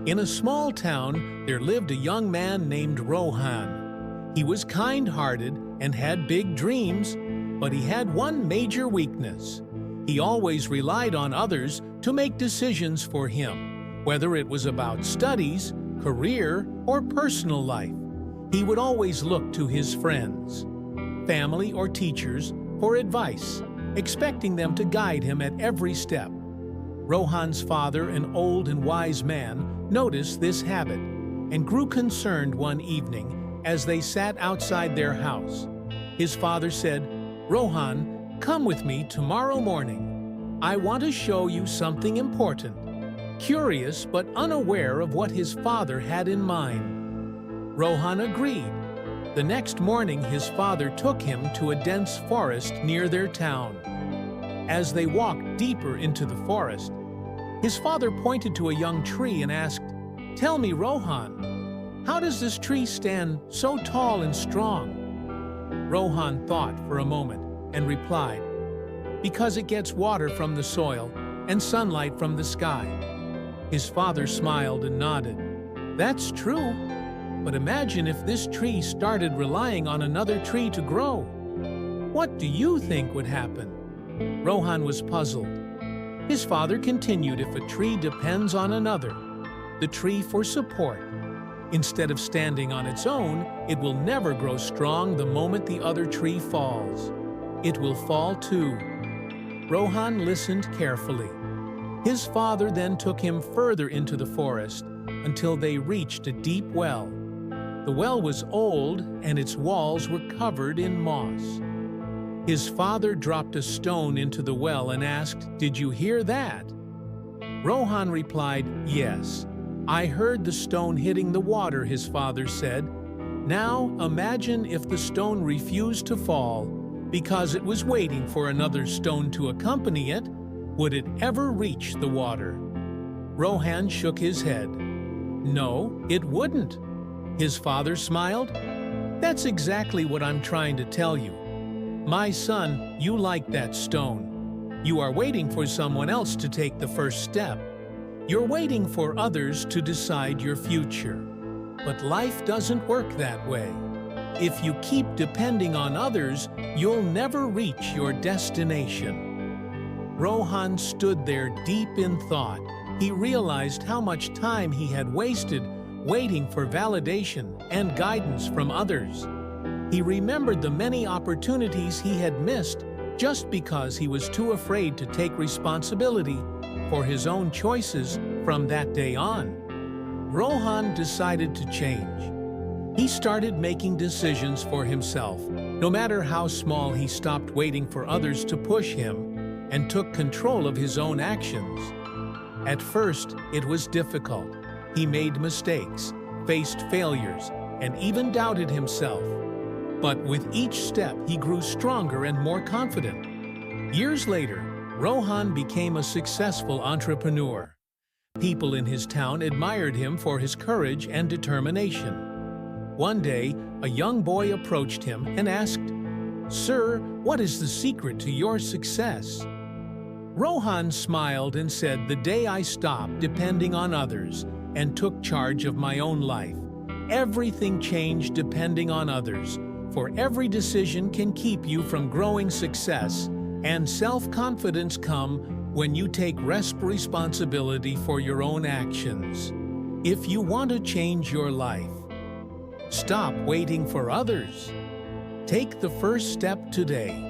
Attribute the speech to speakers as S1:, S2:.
S1: In a small town, there lived a young man named Rohan. He was kind-hearted and had big dreams, but he had one major weakness. He always relied on others to make decisions for him, whether it was about studies, career, or personal life. He would always look to his friends, family, or teachers for advice, expecting them to guide him at every step. Rohan's father, an old and wise man, noticed this habit and grew concerned one evening as they sat outside their house. His father said, "Rohan, come with me tomorrow morning. I want to show you something important." Curious but unaware of what his father had in mind, Rohan agreed. The next morning, his father took him to a dense forest near their town. As they walked deeper into the forest, his father pointed to a young tree and asked, "Tell me, Rohan, how does this tree stand so tall and strong?" Rohan thought for a moment and replied, "Because it gets water from the soil and sunlight from the sky." His father smiled and nodded. "That's true, but imagine if this tree started relying on another tree to grow. What do you think would happen?" Rohan was puzzled. His father continued, "If a tree depends on another, the tree for support, instead of standing on its own, it will never grow strong the moment the other tree falls. It will fall too." Rohan listened carefully. His father then took him further into the forest until they reached a deep well. The well was old and its walls were covered in moss. His father dropped a stone into the well and asked, "Did you hear that?" Rohan replied, "Yes. I heard the stone hitting the water," his father said. "Now imagine if the stone refused to fall because it was waiting for another stone to accompany it. Would it ever reach the water?" Rohan shook his head. "No, it wouldn't." His father smiled. "That's exactly what I'm trying to tell you. My son, you like that stone. You are waiting for someone else to take the first step. You're waiting for others to decide your future. But life doesn't work that way. If you keep depending on others, you'll never reach your destination." Rohan stood there deep in thought. He realized how much time he had wasted waiting for validation and guidance from others. He remembered the many opportunities he had missed just because he was too afraid to take responsibility for his own choices. From that day on, Rohan decided to change. He started making decisions for himself. No matter how small, he stopped waiting for others to push him and took control of his own actions. At first, it was difficult. He made mistakes, faced failures, and even doubted himself. But with each step, he grew stronger and more confident. Years later, Rohan became a successful entrepreneur. People in his town admired him for his courage and determination. One day, a young boy approached him and asked, "Sir, what is the secret to your success?" Rohan smiled and said, "The day I stopped depending on others and took charge of my own life, everything changed depending on others. For every decision can keep you from growing success, and self-confidence come when you take responsibility for your own actions. If you want to change your life, stop waiting for others. Take the first step today."